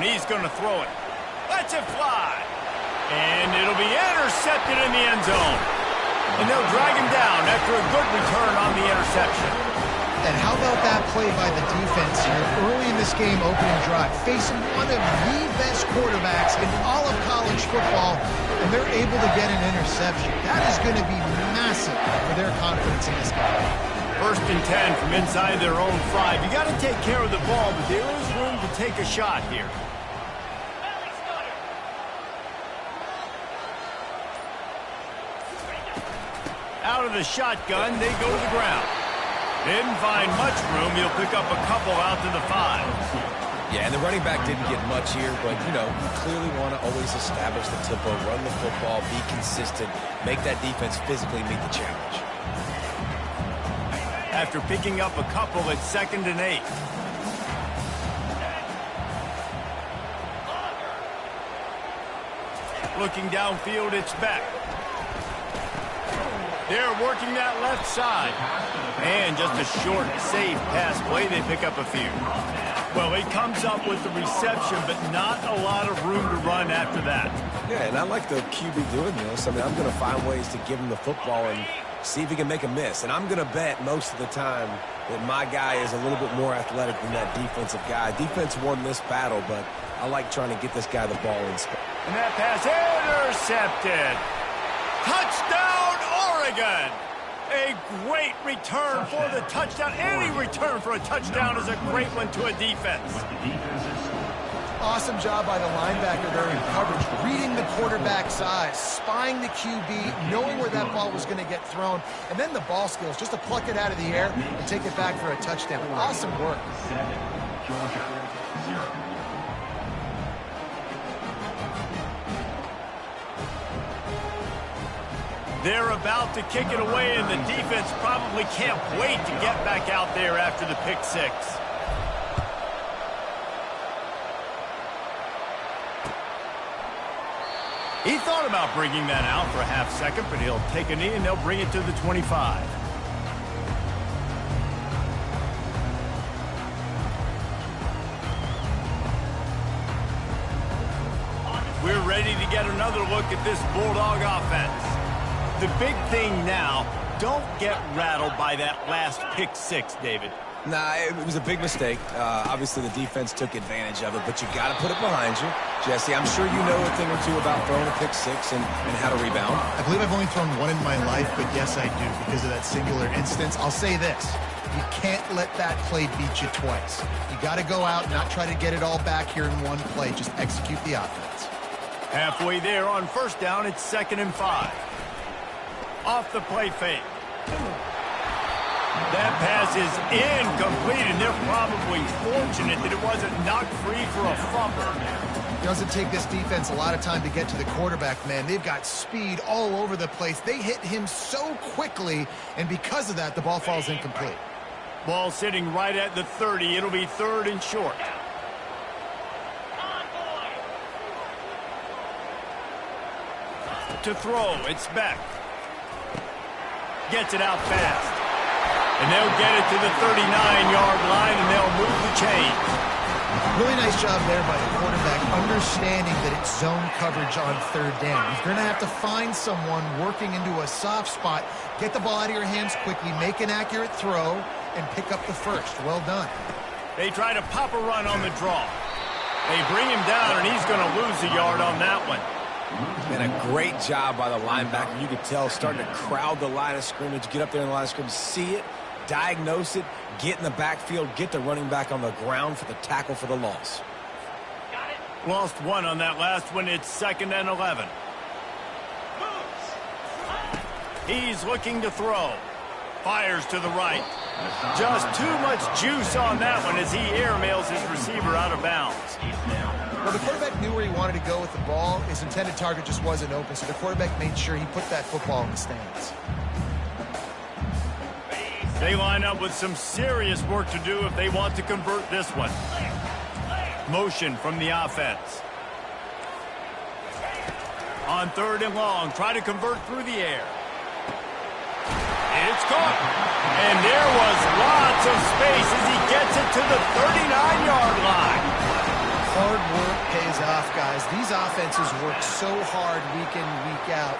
down. He's going to throw it. Lets it fly. And it'll be intercepted in the end zone. And they'll drag him down after a good return on the interception. And how about that play by the defense here early in this game, opening drive, facing one of the best quarterbacks in all of college football, and they're able to get an interception. That is going to be massive for their confidence in this game. 1st and 10 from inside their own 5. You got to take care of the ball, but there is room to take a shot here. Out of the shotgun, they go to the ground. Didn't find much room. He'll pick up a couple out to the 5. Yeah, and the running back didn't get much here, but, you know, you clearly want to always establish the tempo, run the football, be consistent, make that defense physically meet the challenge. After picking up a couple, it's 2nd and 8. Looking downfield, it's Beck. They're working that left side. And just a short, safe pass play. They pick up a few. Well, he comes up with the reception, but not a lot of room to run after that. Yeah, and I like the QB doing this. I mean, I'm going to find ways to give him the football and see if he can make a miss. And I'm going to bet most of the time that my guy is a little bit more athletic than that defensive guy. Defense won this battle, but I like trying to get this guy the ball in space. And that pass intercepted. Touchdown, Oregon! A great return for the touchdown. Any return for a touchdown is a great one to a defense. Awesome job by the linebacker there in coverage, reading the quarterback's eyes, spying the QB, knowing where that ball was going to get thrown, and then the ball skills, just to pluck it out of the air and take it back for a touchdown. Awesome work. They're about to kick it away, and the defense probably can't wait to get back out there after the pick 6. He thought about bringing that out for a half second, but he'll take a knee, and they'll bring it to the 25. We're ready to get another look at this Bulldog offense. The big thing now, don't get rattled by that last pick 6, David. Nah, it was a big mistake. Obviously, the defense took advantage of it, but you got to put it behind you. Jesse, I'm sure you know a thing or two about throwing a pick 6 and how to rebound. I believe I've only thrown one in my life, but yes, I do, because of that singular instance. I'll say this. You can't let that play beat you twice. You got to go out and not try to get it all back here in one play. Just execute the offense. Halfway there on 1st down, it's 2nd and 5. Off the play fake. That pass is incomplete, and they're probably fortunate that it wasn't knocked free for a fumble. It doesn't take this defense a lot of time to get to the quarterback, man. They've got speed all over the place. They hit him so quickly, and because of that, the ball falls incomplete. Ball sitting right at the 30. It'll be 3rd and short. To throw, it's Beck. Gets it out fast. And they'll get it to the 39-yard line, and they'll move the chains. Really nice job there by the quarterback, understanding that it's zone coverage on 3rd down. You're going to have to find someone working into a soft spot, get the ball out of your hands quickly, make an accurate throw, and pick up the 1st. Well done. They try to pop a run on the draw. They bring him down, and he's going to lose a yard on that one. And a great job by the linebacker. You could tell, starting to crowd the line of scrimmage, get up there in the line of scrimmage, see it, diagnose it, get in the backfield, get the running back on the ground for the tackle for the loss. Lost 1 on that last one. It's 2nd and 11. He's looking to throw. Fires to the right. Just too much juice on that one as he airmails his receiver out of bounds. Well, the quarterback knew where he wanted to go with the ball. His intended target just wasn't open, so the quarterback made sure he put that football in the stands. They line up with some serious work to do if they want to convert this one. Motion from the offense. On 3rd and long, try to convert through the air. It's caught. And there was lots of space as he gets it to the 39-yard line. Hard work pays off, guys. These offenses work so hard week in, week out,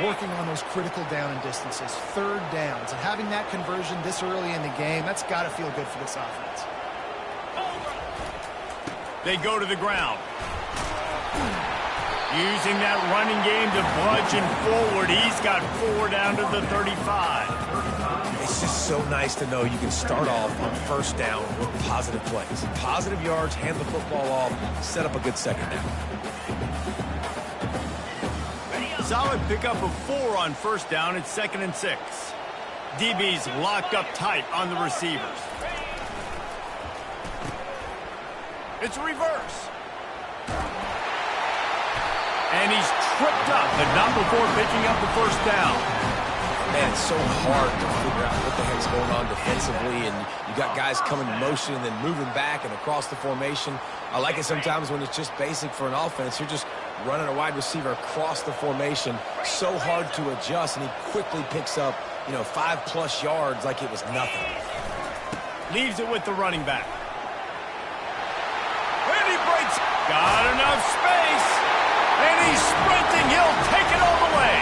working on those critical down and distances, third downs. And having that conversion this early in the game, that's got to feel good for this offense. They go to the ground. Using that running game to bludgeon forward. He's got 4 down to the 35. It's just so nice to know you can start off on first down with positive plays. Positive yards, hand the football off, set up a good second down. Solid pickup of 4 on first down. It's 2nd and 6. DB's locked up tight on the receivers. It's a reverse. And he's tripped up, but not before picking up the first down. Man, it's so hard to figure out what the heck's going on defensively, and you got guys coming in motion and then moving back and across the formation. I like it sometimes when it's just basic for an offense. You're just running a wide receiver across the formation. So hard to adjust, and he quickly picks up, 5+ yards like it was nothing. Leaves it with the running back. And he breaks. Got enough space. And he's sprinting. He'll take it all the way.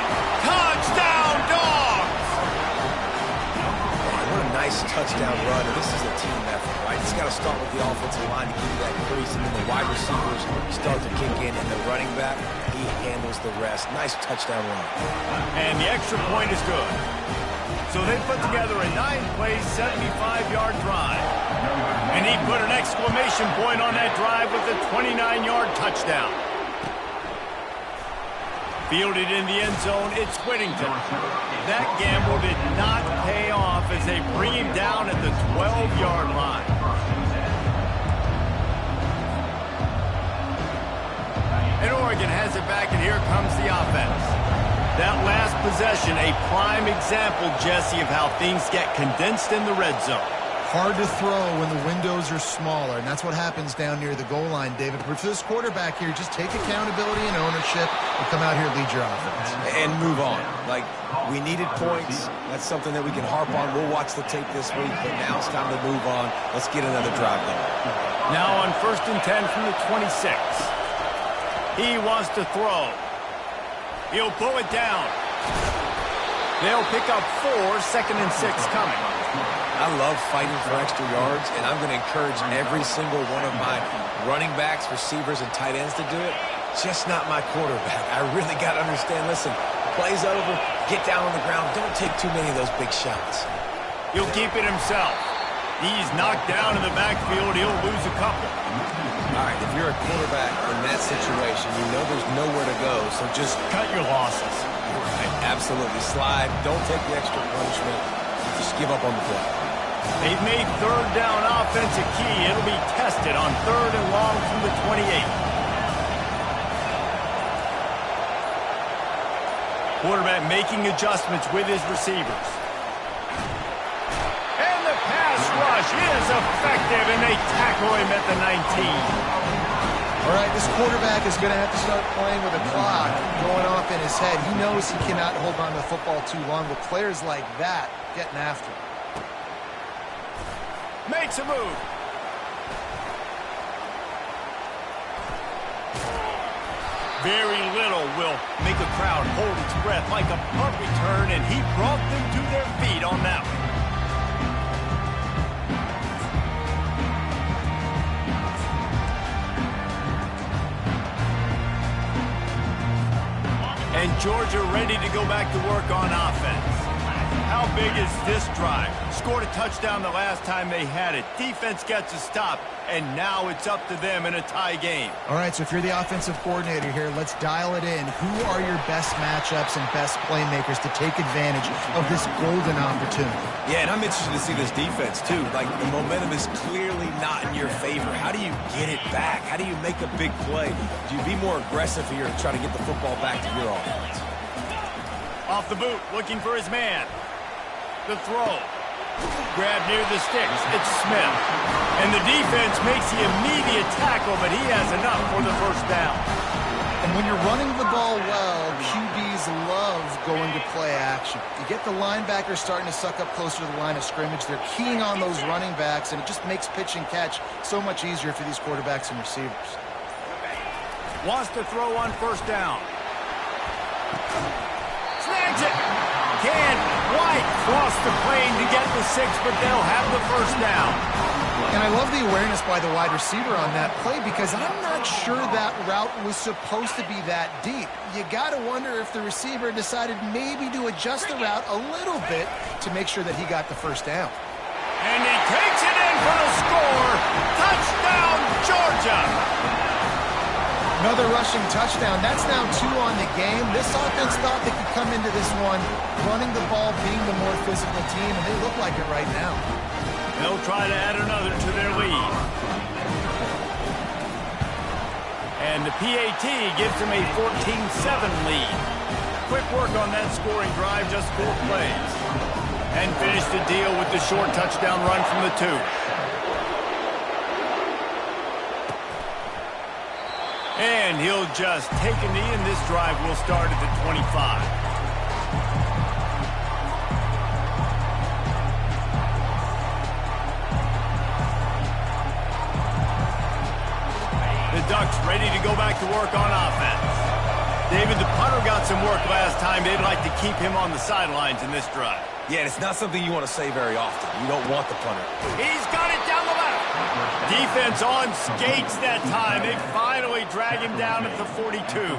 Touchdown, Dogs! What a nice touchdown run. And this is a team effort, right? It's got to start with the offensive line to give you that crease, and then the wide receivers start to kick in, and the running back, he handles the rest. Nice touchdown run. And the extra point is good. So they put together a 9-play, 75-yard drive. And he put an exclamation point on that drive with a 29-yard touchdown. Fielded in the end zone, it's Whittington. That gamble did not pay off as they bring him down at the 12-yard line. And Oregon has it back, and here comes the offense. That last possession, a prime example, Jesse, of how things get condensed in the red zone. Hard to throw when the windows are smaller, and that's what happens down near the goal line, David. But for this quarterback here, just take accountability and ownership and come out here and lead your offense. And move on. Like, we needed points. That's something that we can harp on. We'll watch the tape this week, but now it's time to move on. Let's get another drive going. Now on 1st and 10 from the 26. He wants to throw. He'll pull it down. They'll pick up 4, 2nd and 6 coming. I love fighting for extra yards, and I'm going to encourage every single one of my running backs, receivers, and tight ends to do it. Just not my quarterback. I really got to understand, listen, play's over, get down on the ground. Don't take too many of those big shots. He'll keep it himself. He's knocked down in the backfield. He'll lose a couple. All right, if you're a quarterback in that situation, you know there's nowhere to go, so just cut your losses. Right, absolutely. Slide. Don't take the extra punishment. Just give up on the play. They've made 3rd down offense a key. It'll be tested on 3rd and long from the 28. Quarterback making adjustments with his receivers. And the pass rush is effective, and they tackle him at the 19. All right, this quarterback is going to have to start playing with a clock going off in his head. He knows he cannot hold on to the football too long with players like that getting after him. Makes a move. Very little will make a crowd hold its breath like a punt return, and he brought them to their feet on that one. And Georgia ready to go back to work on offense. How big is this drive? Scored a touchdown the last time they had it. Defense gets a stop, and now it's up to them in a tie game. All right, so if you're the offensive coordinator here, let's dial it in. Who are your best matchups and best playmakers to take advantage of this golden opportunity? Yeah, and I'm interested to see this defense, too. Like, the momentum is clearly not in your favor. How do you get it back? How do you make a big play? Do you be more aggressive here to try to get the football back to your offense? Off the boot, looking for his man. The throw. Grab near the sticks. It's Smith. And the defense makes the immediate tackle, but he has enough for the first down. And when you're running the ball well, QBs love going to play action. You get the linebackers starting to suck up closer to the line of scrimmage. They're keying on those running backs, and it just makes pitch and catch so much easier for these quarterbacks and receivers. Wants to throw on first down. Snags it. White cross the plane to get the 6, but they'll have the first down. And I love the awareness by the wide receiver on that play because I'm not sure that route was supposed to be that deep. You got to wonder if the receiver decided maybe to adjust the route a little bit to make sure that he got the first down. And he takes it in for the score. Touchdown, Georgia. Another rushing touchdown. That's now 2 on the game. This offense thought they could come into this one running the ball, being the more physical team, and they look like it right now. They'll try to add another to their lead. And the PAT gives them a 14-7 lead. Quick work on that scoring drive, just 4 plays. And finish the deal with the short touchdown run from the 2. And he'll just take a knee, and this drive will start at the 25. The Ducks ready to go back to work on offense. David, the punter got some work last time. They'd like to keep him on the sidelines in this drive. Yeah, it's not something you want to say very often. You don't want the punter. He's got it down the left. Defense on skates that time. They finally drag him down at the 42.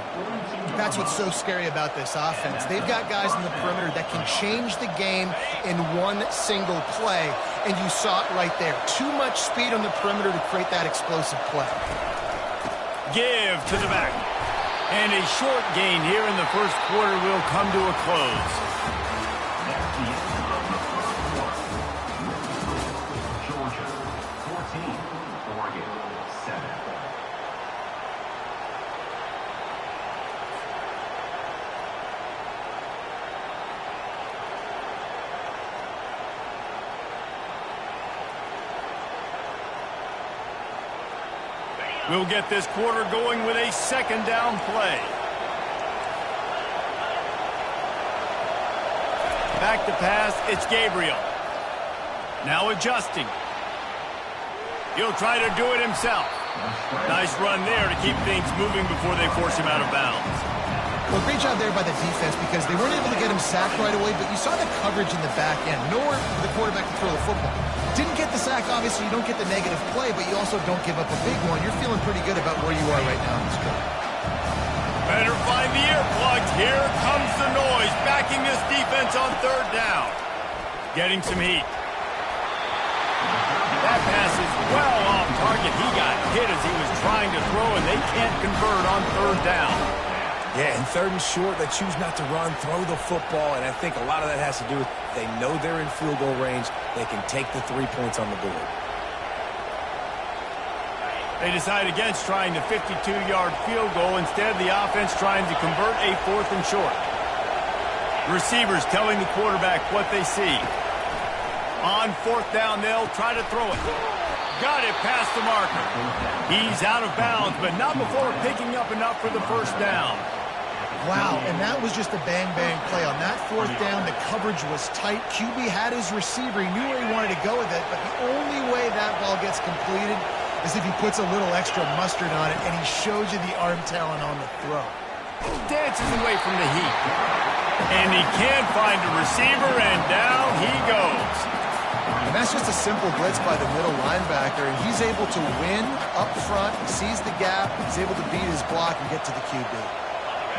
That's what's so scary about this offense. They've got guys in the perimeter that can change the game in one single play, and you saw it right there. Too much speed on the perimeter to create that explosive play. Give to the back. And a short gain here in the first quarter will come to a close. Georgia, 14, Oregon, 7. We'll get this quarter going with a second down play. Back to pass, it's Gabriel. Now adjusting. He'll try to do it himself. Nice run there to keep things moving before they force him out of bounds. Well, great job there by the defense because they weren't able to get him sacked right away, but you saw the coverage in the back end. Nowhere for the quarterback to throw the football. Didn't get the sack, obviously. You don't get the negative play, but you also don't give up a big one. You're feeling pretty good about where you are right now in this drive. Better find the earplugs. Here comes the noise, backing this defense on third down. Getting some heat. That pass is well off target. He got hit as he was trying to throw, and they can't convert on third down. Yeah, in 3rd and short, they choose not to run, throw the football, and I think a lot of that has to do with they know they're in field goal range. They can take the 3 points on the board. They decide against trying the 52-yard field goal. Instead, the offense trying to convert a 4th and short. Receivers telling the quarterback what they see. On 4th down, they'll try to throw it. Got it past the marker. He's out of bounds, but not before picking up enough for the first down. Wow, and that was just a bang-bang play. On that 4th down, the coverage was tight. QB had his receiver. He knew where he wanted to go with it, but the only way that ball gets completed is if he puts a little extra mustard on it, and he shows you the arm talent on the throw. Dances away from the heat. And he can't find a receiver, and down he goes. And that's just a simple blitz by the middle linebacker, and he's able to win up front, sees the gap, he's able to beat his block and get to the QB.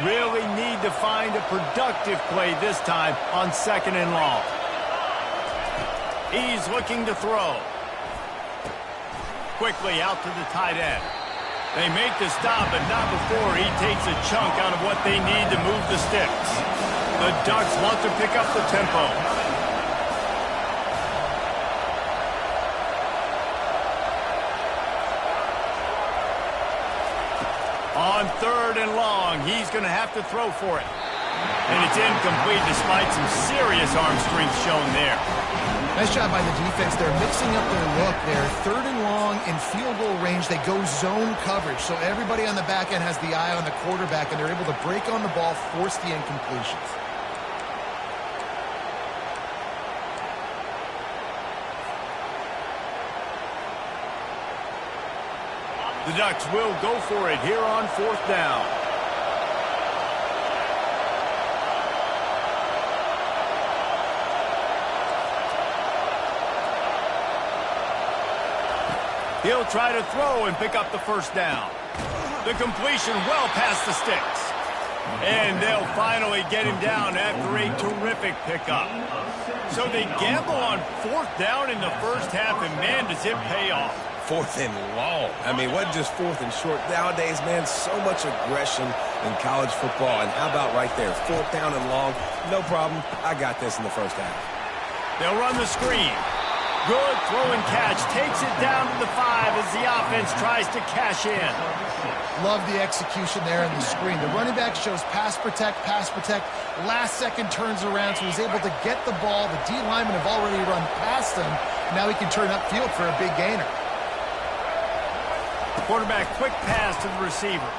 Really need to find a productive play this time on 2nd and long. He's looking to throw. Quickly out to the tight end. They make the stop, but not before he takes a chunk out of what they need to move the sticks. The Ducks want to pick up the tempo. On 3rd and long, he's going to have to throw for it. And it's incomplete despite some serious arm strength shown there. Nice job by the defense. They're mixing up their look there. 3rd and long in field goal range. They go zone coverage. So everybody on the back end has the eye on the quarterback, and they're able to break on the ball, force the incompletions. The Ducks will go for it here on 4th down. He'll try to throw and pick up the 1st down. The completion well past the sticks. And they'll finally get him down after a terrific pickup. So they gamble on 4th down in the first half, and man, does it pay off. 4th and long. I mean, what just 4th and short? Nowadays, man, so much aggression in college football. And how about right there? 4th down and long. No problem. I got this in the first half. They'll run the screen. Good throw and catch. Takes it down to the 5 as the offense tries to cash in. Love the execution there in the screen. The running back shows pass protect, pass protect. Last second turns around, so he's able to get the ball. The D linemen have already run past him. Now he can turn upfield for a big gainer. Quarterback quick pass to the receiver.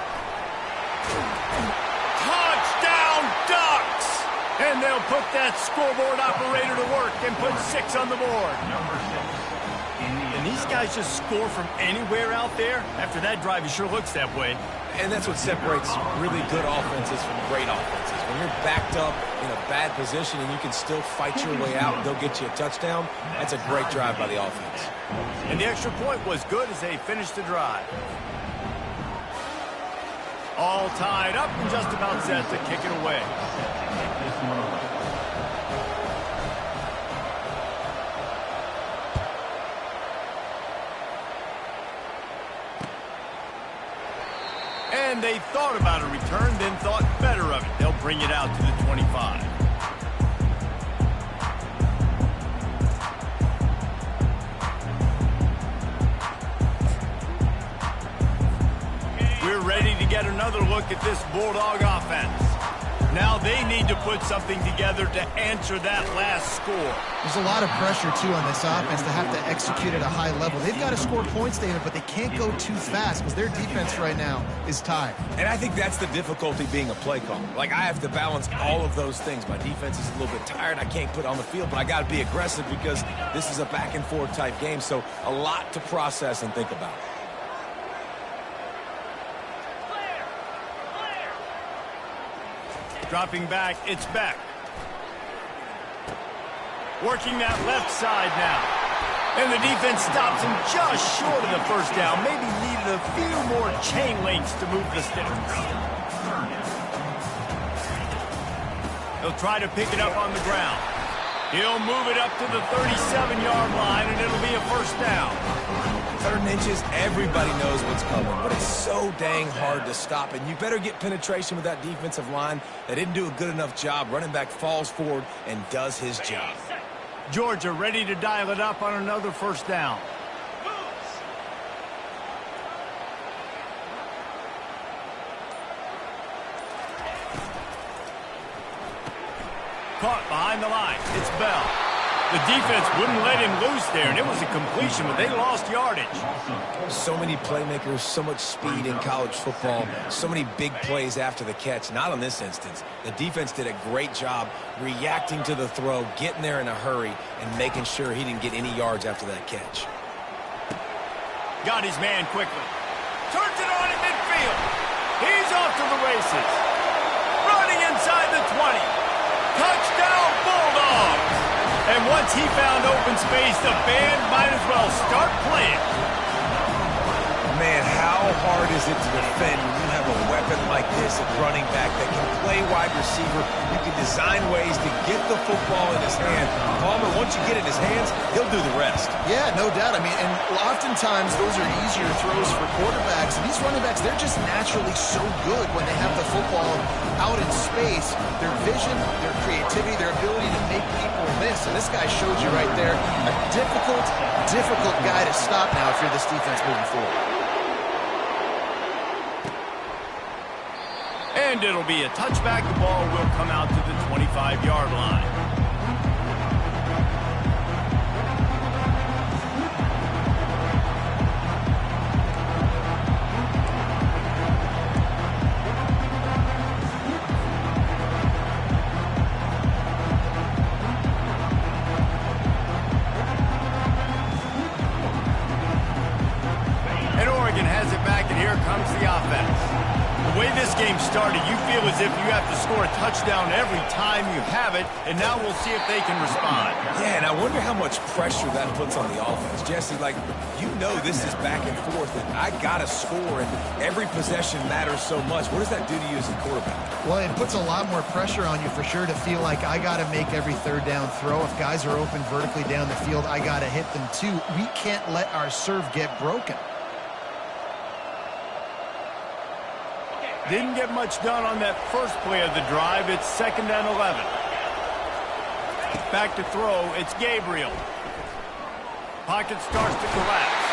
Touchdown Ducks! And they'll put that scoreboard operator to work and put 6 on the board. And these guys just score from anywhere out there. After that drive, it sure looks that way. And that's what separates really good offenses from great offenses. When you're backed up in a bad position and you can still fight your way out and they'll get you a touchdown, that's a great drive by the offense. And the extra point was good as they finished the drive. All tied up and just about set to kick it away. And they thought about a return, then thought better of it. They'll bring it out to the 25. We're ready to get another look at this Bulldog offense. Now they need to put something together to answer that last score. There's a lot of pressure, too, on this offense to have to execute at a high level. They've got to score points, David, but they can't go too fast because their defense right now is tired. And I think that's the difficulty being a play caller. Like, I have to balance all of those things. My defense is a little bit tired. I can't put it on the field, but I got to be aggressive because this is a back-and-forth type game, so a lot to process and think about. Dropping back, it's Beck. Working that left side now. And the defense stops him just short of the 1st down. Maybe needed a few more chain links to move the sticks. He'll try to pick it up on the ground. He'll move it up to the 37-yard line, and it'll be a 1st down. 3rd inches, everybody knows what's coming, but it's so dang hard to stop. And you better get penetration with that defensive line. They didn't do a good enough job. Running back falls forward and does his job. Georgia ready to dial it up on another 1st down. Caught behind the line. It's Bell. The defense wouldn't let him loose there, and it was a completion, but they lost yardage. So many playmakers, so much speed in college football, so many big plays after the catch. Not on this instance. The defense did a great job reacting to the throw, getting there in a hurry, and making sure he didn't get any yards after that catch. Got his man quickly. Turns it on in midfield. He's off to the races. Running inside the 20. Touchdown, Bulldogs! And once he found open space, the band might as well start playing. Man, how hard is it to defend when you have a weapon like this at running back that can play wide receiver? You can design ways to get the football in his hand. Palmer, once you get it in his hands, he'll do the rest. Yeah, no doubt. I mean, and oftentimes those are easier throws for quarterbacks. And these running backs, they're just naturally so good when they have the football out in space. Their vision, their creativity, their ability to make people miss. And this guy showed you right there, a difficult guy to stop now if you're this defense moving forward. And it'll be a touchback. The ball will come out to the 25-yard line. And Oregon has it back, and here comes the offense. The way this game started, you feel as if you have to score a touchdown every time you have it, and now we'll see if they can respond. Yeah, and I wonder how much pressure that puts on the offense. Jesse, like, you know this is back and forth, and I got to score, and every possession matters so much. What does that do to you as a quarterback? Well, it puts a lot more pressure on you for sure to feel like I got to make every third down throw. If guys are open vertically down the field, I got to hit them too. We can't let our serve get broken. Didn't get much done on that first play of the drive. It's 2nd and 11. Back to throw. It's Gabriel. Pocket starts to collapse.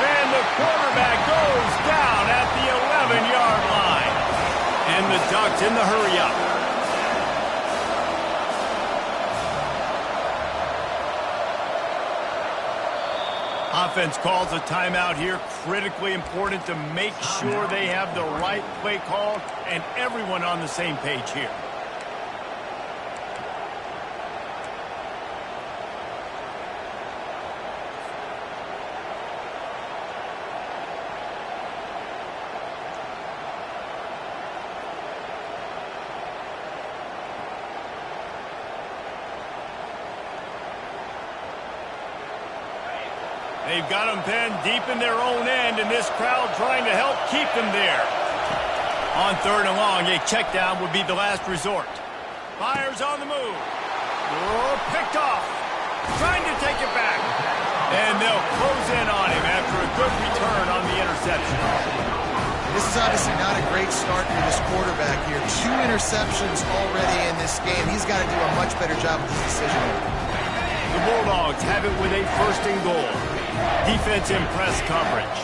And the quarterback goes down at the 11-yard line. And the Ducks in the hurry-up. Offense calls a timeout here. Critically important to make sure they have the right play call and everyone on the same page here. They've got them pinned deep in their own end, and this crowd trying to help keep them there. On 3rd and long, a check down would be the last resort. Fires on the move. Oh, picked off. Trying to take it back. And they'll close in on him after a good return on the interception. This is obviously not a great start for this quarterback here. 2 interceptions already in this game. He's got to do a much better job with this decision. The Bulldogs have it with a 1st and goal. Defense in press coverage.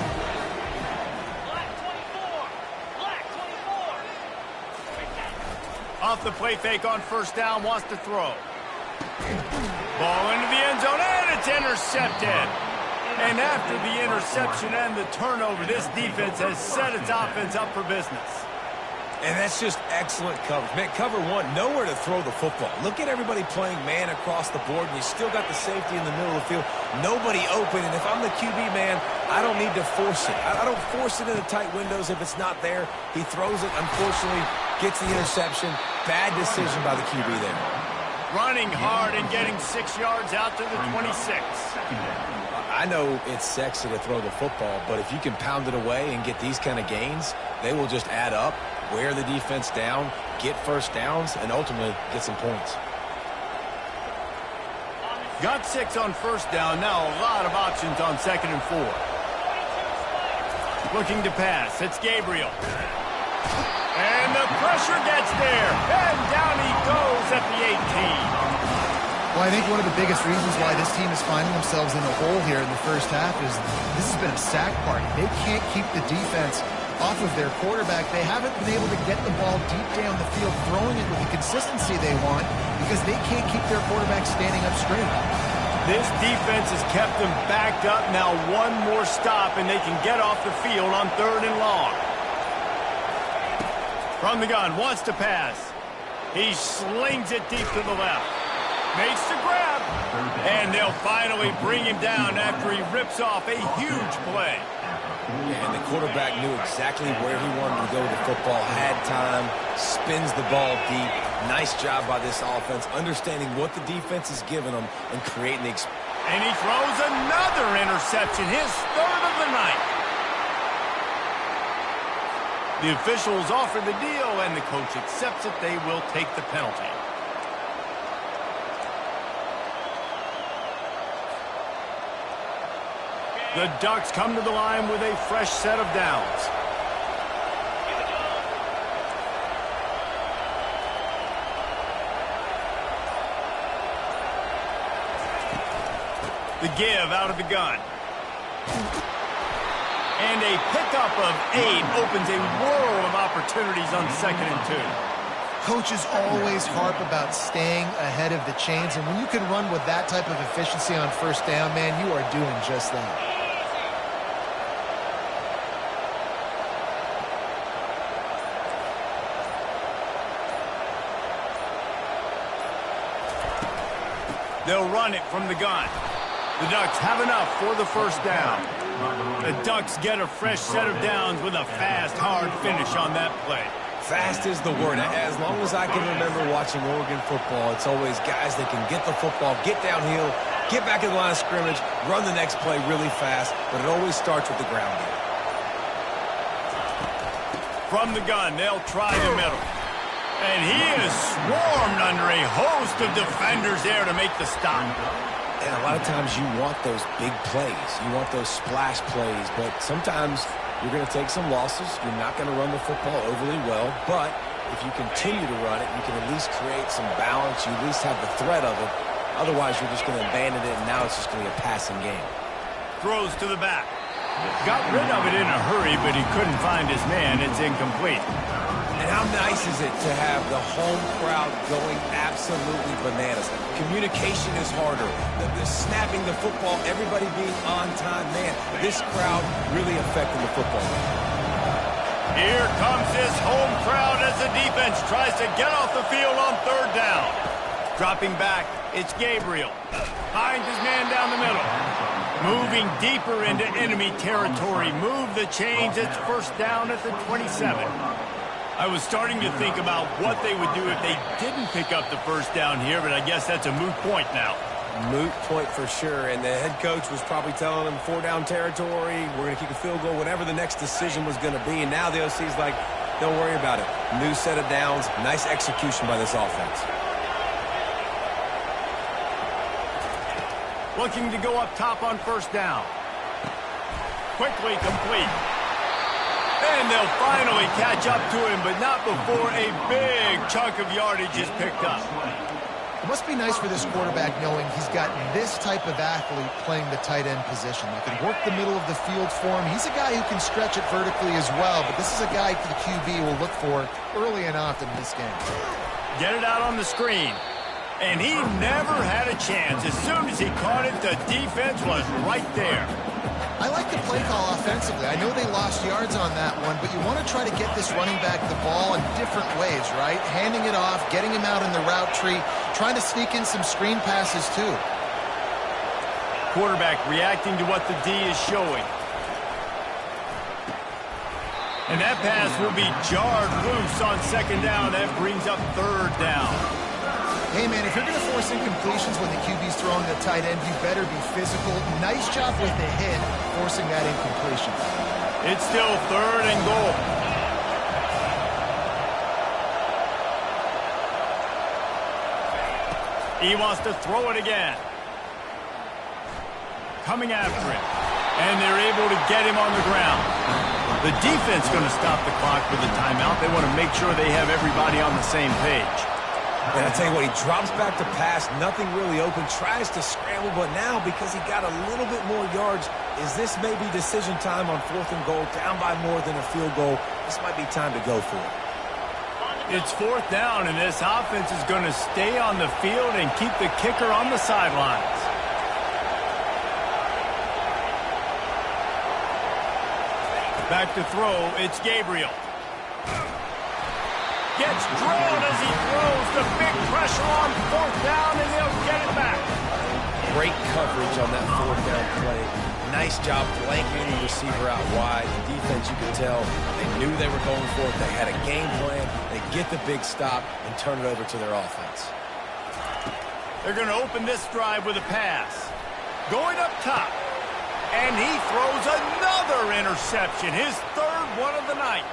Off the play fake on 1st down, wants to throw. Ball into the end zone, and it's intercepted. And after the interception and the turnover, this defense has set its offense up for business. And that's just excellent coverage. Man, cover one, nowhere to throw the football. Look at everybody playing man across the board, and you still got the safety in the middle of the field. Nobody open, and if I'm the QB, man, I don't need to force it. I don't force it in the tight windows if it's not there. He throws it, unfortunately, gets the interception. Bad decision by the QB there. Running hard and getting 6 yards out to the 26. I know it's sexy to throw the football, but if you can pound it away and get these kind of gains, they will just add up, wear the defense down, get 1st downs, and ultimately get some points. Got 6 on 1st down. Now a lot of options on 2nd and 4. Looking to pass. It's Gabriel. And the pressure gets there. And down he goes at the 18. Well, I think one of the biggest reasons why this team is finding themselves in a hole here in the first half is this has been a sack party. They can't keep the defense off of their quarterback. They haven't been able to get the ball deep down the field, throwing it with the consistency they want because they can't keep their quarterback standing up straight. This defense has kept them backed up. Now one more stop, and they can get off the field on 3rd and long. From the gun, wants to pass. He slings it deep to the left. Makes the grab. And they'll finally bring him down after he rips off a huge play. And the quarterback knew exactly where he wanted to go with the football, had time, spins the ball deep. Nice job by this offense, understanding what the defense is giving them and creating the experience. And he throws another interception, his 3rd of the night. The officials offer the deal, and the coach accepts it. They will take the penalty. The Ducks come to the line with a fresh set of downs. The give out of the gun. And a pickup of 8 opens a world of opportunity. opportunities on 2nd and 2. Coaches always harp about staying ahead of the chains, and when you can run with that type of efficiency on 1st down, man, you are doing just that. They'll run it from the gun. The Ducks have enough for the 1st down. The Ducks get a fresh set of downs with a fast, hard finish on that play. Fast is the word. As long as I can remember watching Oregon football, it's always guys that can get the football, get downhill, get back in the line of scrimmage, run the next play really fast, but it always starts with the ground game. From the gun, they'll try the middle. And he is swarmed under a host of defenders there to make the stop. And a lot of times you want those big plays. You want those splash plays, but sometimes you're going to take some losses. You're not going to run the football overly well, but if you continue to run it, you can at least create some balance. You at least have the threat of it. Otherwise, you're just going to abandon it, and now it's just going to be a passing game. Throws to the back. Got rid of it in a hurry, but he couldn't find his man. It's incomplete. And how nice is it to have the home crowd going absolutely bananas? Communication is harder. The snapping the football, everybody being on time. Man, this crowd really affecting the football. Here comes this home crowd as the defense tries to get off the field on 3rd down. Dropping back, it's Gabriel. Finds his man down the middle. Moving deeper into enemy territory. Move the chains. It's 1st down at the 27. I was starting to think about what they would do if they didn't pick up the 1st down here, but I guess that's a moot point now. Moot point for sure, and the head coach was probably telling them 4-down territory, we're going to kick a field goal, whatever the next decision was going to be, and now the OC's like, don't worry about it. New set of downs, nice execution by this offense. Looking to go up top on 1st down. Quickly complete. And they'll finally catch up to him, but not before a big chunk of yardage is picked up. It must be nice for this quarterback knowing he's got this type of athlete playing the tight end position. That can work the middle of the field for him. He's a guy who can stretch it vertically as well, but this is a guy the QB will look for early and often in this game. Get it out on the screen. And he never had a chance. As soon as he caught it, the defense was right there. I like the play call offensively. I know they lost yards on that one, but you want to try to get this running back the ball in different ways, right? Handing it off, getting him out in the route tree, trying to sneak in some screen passes too. Quarterback reacting to what the D is showing. And that pass will be jarred loose on 2nd down. That brings up 3rd down. Hey, man, if you're going to force incompletions when the QB's throwing the tight end, you better be physical. Nice job with the hit, forcing that incompletion. It's still 3rd and goal. He wants to throw it again. Coming after him. And they're able to get him on the ground. The defense going to stop the clock with a timeout. They want to make sure they have everybody on the same page. And I tell you what, he drops back to pass, nothing really open, tries to scramble, but now because he got a little bit more yards, is this maybe decision time on 4th and goal, down by more than a field goal? This might be time to go for it. It's 4th down, and this offense is going to stay on the field and keep the kicker on the sidelines. Back to throw, it's Gabriel. Gets drawn as he throws. The big pressure on 4th down, and they'll get it back. Great coverage on that 4th down play. Nice job blanketing the receiver out wide. The defense, you could tell, they knew they were going for it. They had a game plan. They get the big stop and turn it over to their offense. They're going to open this drive with a pass. Going up top. And he throws another interception. His 3rd one of the night.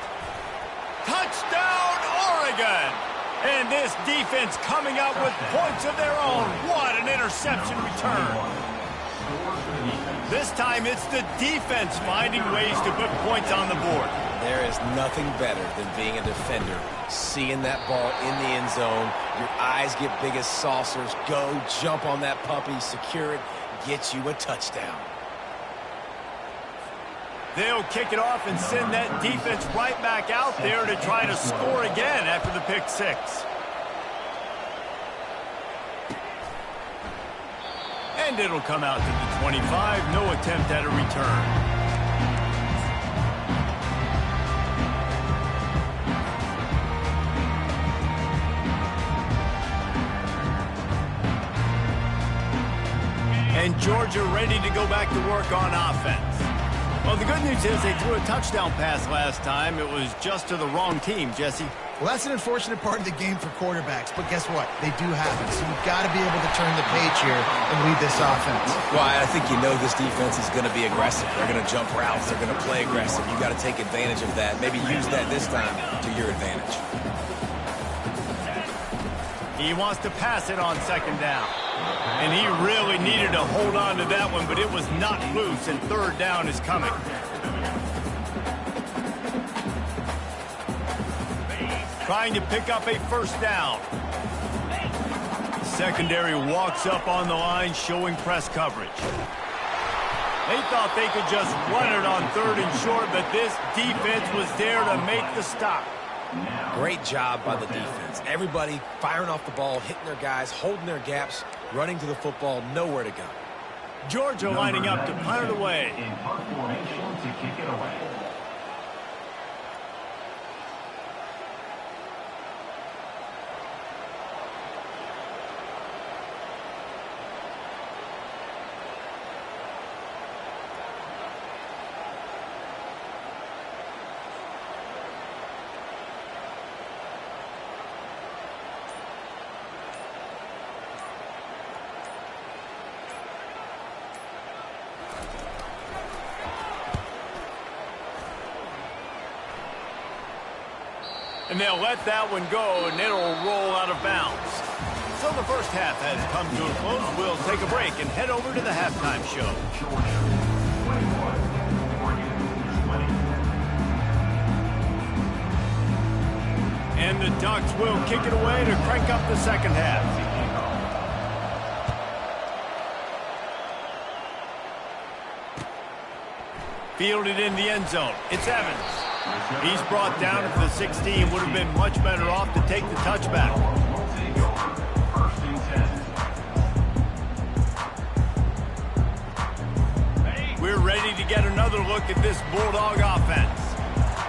Touchdown, Oregon! And this defense coming out with points of their own. What an interception return. This time it's the defense finding ways to put points on the board. There is nothing better than being a defender. Seeing that ball in the end zone, your eyes get big as saucers. Go, jump on that puppy, secure it, get you a touchdown. They'll kick it off and send that defense right back out there to try to score again after the pick six. And it'll come out to the 25. No attempt at a return. And Georgia ready to go back to work on offense. Well, the good news is they threw a touchdown pass last time. It was just to the wrong team, Jesse. Well, that's an unfortunate part of the game for quarterbacks, but guess what? They do happen, so you've got to be able to turn the page here and lead this offense. Well, I think you know this defense is going to be aggressive. They're going to jump routes. They're going to play aggressive. You've got to take advantage of that. Maybe use that this time to your advantage. He wants to pass it on second down. And he really needed to hold on to that one, but it was not loose, and third down is coming. Trying to pick up a first down. Secondary walks up on the line, showing press coverage. They thought they could just run it on third and short, but this defense was there to make the stop. Great job by the defense. Everybody firing off the ball, hitting their guys, holding their gaps, running to the football, nowhere to go. Georgia lining up to punt it away. In punt formation to kick it away. And they'll let that one go, and it'll roll out of bounds. So the first half has come to a close. We'll take a break and head over to the halftime show. Georgia 21, Oregon 20. And the Ducks will kick it away to crank up the second half. Fielded in the end zone. It's Evans. He's brought down at the 16. Would have been much better off to take the touchback. First and 10. We're ready to get another look at this Bulldog offense.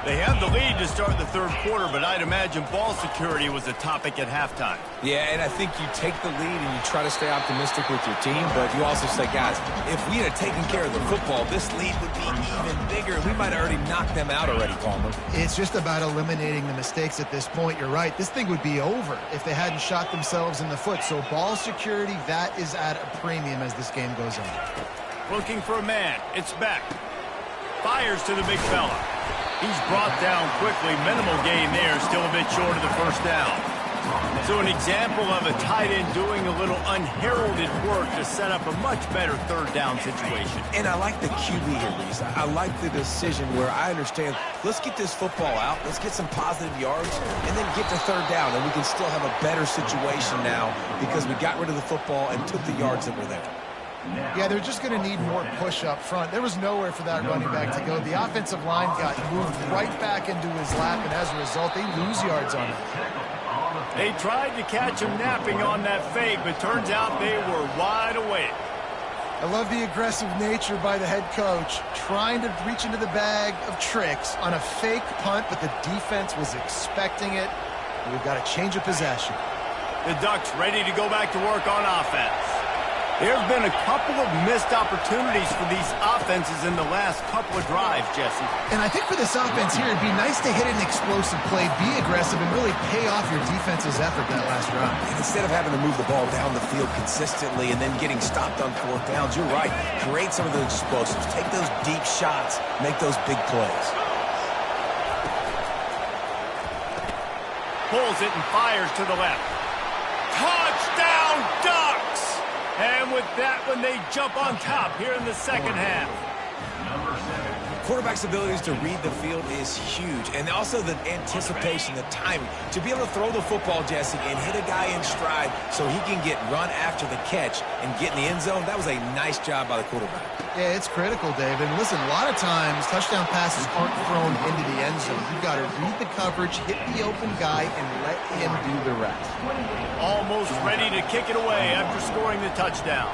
They have the lead to start the third quarter, but I'd imagine ball security was a topic at halftime. Yeah, and I think you take the lead and you try to stay optimistic with your team, but you also say, guys, if we had taken care of the football, this lead would be even bigger. We might have already knocked them out already, Palmer. It's just about eliminating the mistakes at this point. You're right. This thing would be over if they hadn't shot themselves in the foot. So ball security, that is at a premium as this game goes on. Looking for a man. It's Beck. Fires to the big fella. He's brought down quickly. Minimal gain there. Still a bit short of the first down. So an example of a tight end doing a little unheralded work to set up a much better third down situation. And I like the QB here, Reese. I like the decision where I understand, let's get this football out, let's get some positive yards, and then get to third down, and we can still have a better situation now because we got rid of the football and took the yards that were there. Yeah, they're just going to need more push up front. There was nowhere for that running back to go. The offensive line got moved right back into his lap, and as a result, they lose yards on it. They tried to catch him napping on that fake, but turns out they were wide awake. I love the aggressive nature by the head coach, trying to reach into the bag of tricks on a fake punt, but the defense was expecting it. We've got a change of possession. The Ducks ready to go back to work on offense. There's been a couple of missed opportunities for these offenses in the last couple of drives, Jesse. And I think for this offense here, it'd be nice to hit an explosive play, be aggressive, and really pay off your defense's effort that last drive. And instead of having to move the ball down the field consistently and then getting stopped on fourth downs, you're right. Create some of those explosives. Take those deep shots. Make those big plays. Pulls it and fires to the left. Touchdown, Ducks! And with that one, they jump on top here in the second half. Quarterback's abilities to read the field is huge. And also the anticipation, the timing. To be able to throw the football, Jesse, and hit a guy in stride so he can get run after the catch and get in the end zone, that was a nice job by the quarterback. Yeah, it's critical, Dave. And listen, a lot of times touchdown passes aren't thrown into the end zone. You've got to read the coverage, hit the open guy, and let him do the rest. Almost ready to kick it away after scoring the touchdown.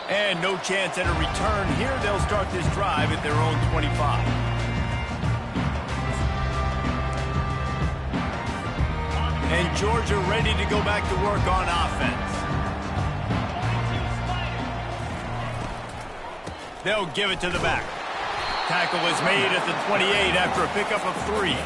And no chance at a return here. They'll start this drive at their own 25. And Georgia ready to go back to work on offense. They'll give it to the back. Tackle is made at the 28 after a pickup of 3.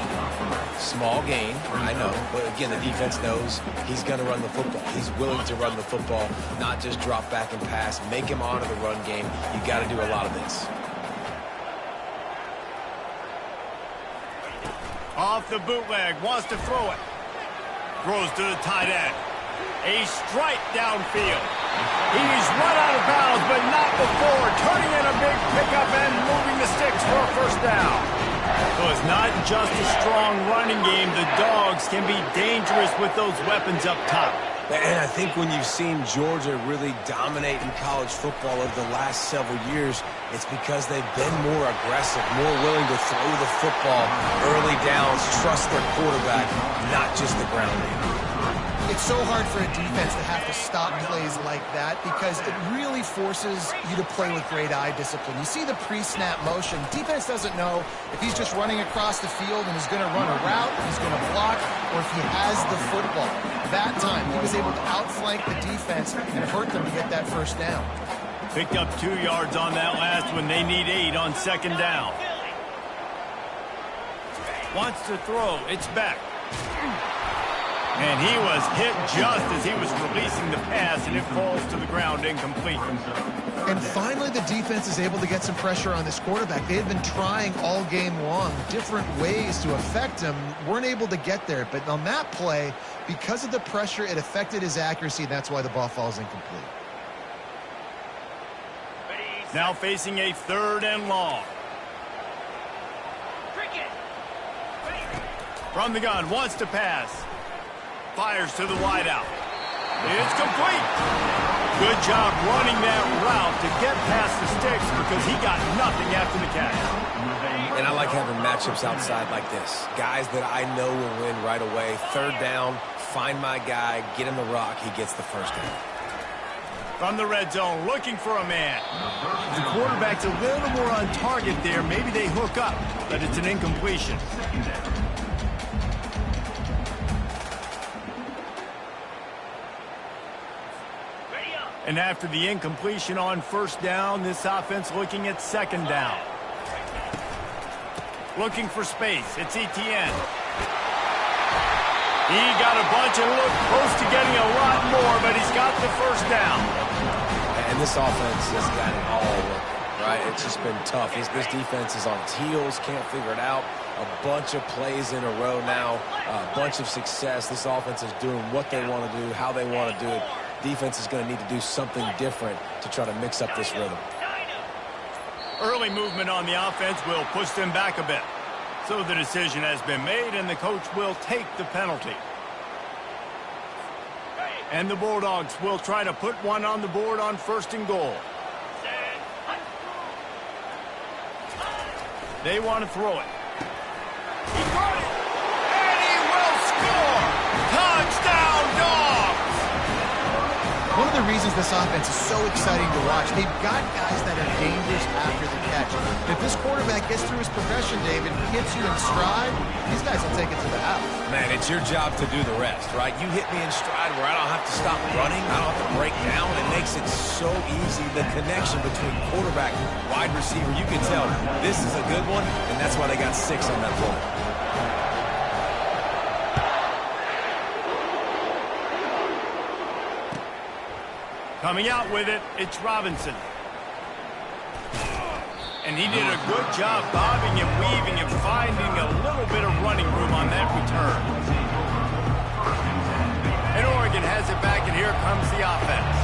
Small gain, I know, but again, the defense knows he's going to run the football. He's willing to run the football, not just drop back and pass, make him honor the run game. You got to do a lot of this. Off the bootleg, wants to throw it. Throws to the tight end. A strike downfield. He's run out of bounds, but not before. Turning in a big pickup and moving the sticks for a first down. So it's not just a strong running game. The Dogs can be dangerous with those weapons up top. And I think when you've seen Georgia really dominate in college football over the last several years, it's because they've been more aggressive, more willing to throw the football early downs, trust their quarterback, not just the ground game. It's so hard for a defense to have to stop plays like that because it really forces you to play with great eye discipline. You see the pre-snap motion. Defense doesn't know if he's just running across the field and is going to run a route, if he's going to block, or if he has the football. That time, he was able to outflank the defense and hurt them to get that first down. Picked up 2 yards on that last one. They need 8 on second down. Wants to throw. It's back. And he was hit just as he was releasing the pass, and it falls to the ground incomplete. And finally, the defense is able to get some pressure on this quarterback. They had been trying all game long different ways to affect him, weren't able to get there. But on that play, because of the pressure, it affected his accuracy, and that's why the ball falls incomplete. Now facing a 3rd and long. From the gun, wants to pass. Fires to the wideout. It's complete. Good job running that route to get past the sticks because he got nothing after the catch. And I like having matchups outside like this. Guys that I know will win right away. 3rd down, find my guy, get him the rock, he gets the first down. From the red zone, looking for a man. The quarterback's a little more on target there. Maybe they hook up, but it's an incompletion. And after the incompletion on first down, this offense looking at second down. Looking for space. It's Etienne. He got a bunch and looked close to getting a lot more, but he's got the first down. And this offense has got it all working, right? It's just been tough. This defense is on its heels, can't figure it out. A bunch of plays in a row now, a bunch of success. This offense is doing what they want to do, how they want to do it. Defense is going to need to do something different to try to mix up this rhythm. Early movement on the offense will push them back a bit. So the decision has been made, and the coach will take the penalty. And the Bulldogs will try to put one on the board on 1st and goal. They want to throw it. He got it, and he will score! Touchdown, Dogs! One of the reasons this offense is so exciting to watch, they've got guys that are dangerous after the catch. If this quarterback gets through his progression, David, gets you in stride, these guys will take it to the house. Man, it's your job to do the rest, right? You hit me in stride where I don't have to stop running, I don't have to break down. It makes it so easy, the connection between quarterback and wide receiver. You can tell this is a good one, and that's why they got 6 on that play. Coming out with it, it's Robinson. And he did a good job bobbing and weaving and finding a little bit of running room on that return. And Oregon has it back, and here comes the offense.